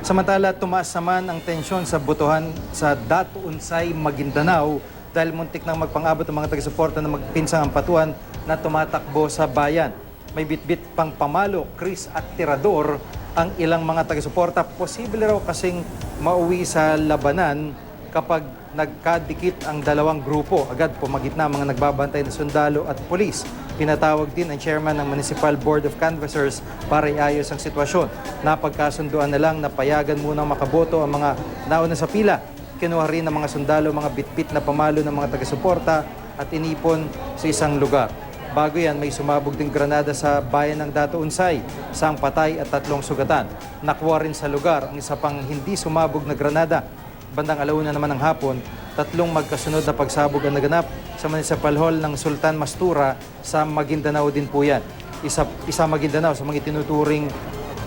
Samantala, tumaas naman ang tensyon sa botohan sa Dato Unsay, Maguindanao dahil muntik nang magpang-abot ng mga taga-suporta na magpinsang ampatuan na tumatakbo sa bayan. May bitbit pang pamalo, Chris at tirador ang ilang mga taga-suporta. Posible raw kasing mauwi sa labanan kapag nagkadikit ang dalawang grupo. Agad pumagitna ang mga nagbabantay na sundalo at pulis. Pinatawag din ang chairman ng Municipal Board of Canvassers para iayos ang sitwasyon. Napagkasunduan na lang na payagan munang makaboto ang mga nauna sa pila. Kinuha rin ng mga sundalo mga bitbit na pamalo ng mga taga-suporta at inipon sa isang lugar. Bago yan, may sumabog ding granada sa bayan ng Dato Unsay, isang patay at 3 sugatan. Nakuha rin sa lugar ang isa pang hindi sumabog na granada. Bandang 1:00 naman ng hapon, 3 magkasunod na pagsabog ang naganap sa Municipal Hall ng Sultan Mastura sa Maguindanao din po yan. Isa Maguindanao sa mga itinuturing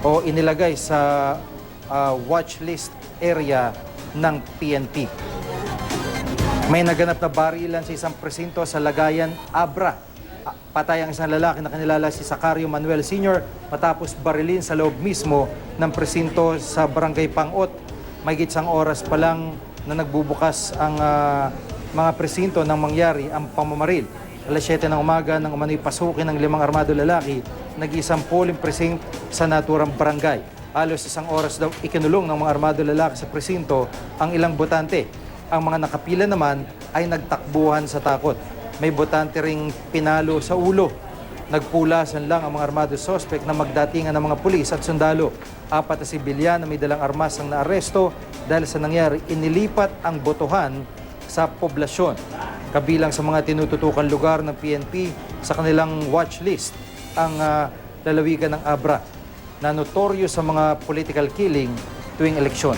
o inilagay sa watch list area ng PNP. May naganap na barilan sa isang presinto sa Lagayan, Abra. Patay ang isang lalaki na kinilala si Sacario Manuel Sr. matapos barilin sa loob mismo ng presinto sa Barangay Pangot. May gitsang oras pa lang na nagbubukas ang mga presinto nang mangyari ang pamamaril. Alas 7 ng umaga nang umano'y pasukin ng 5 armado lalaki, nag-iisang polling precinct sa naturang barangay. Halos 1 oras daw ikinulong ng mga armado lalaki sa presinto ang ilang botante. Ang mga nakapila naman ay nagtakbuhan sa takot. May botante ring pinalo sa ulo. Nagpulasan lang ang mga armado suspect na magdatingan ng mga pulis at sundalo. 4 na sibilyan na may dalang armas ang naaresto dahil sa nangyari inilipat ang botohan sa poblasyon. Kabilang sa mga tinututukan lugar ng PNP sa kanilang watch list ang lalawigan ng Abra na notoryo sa mga political killing tuwing eleksyon.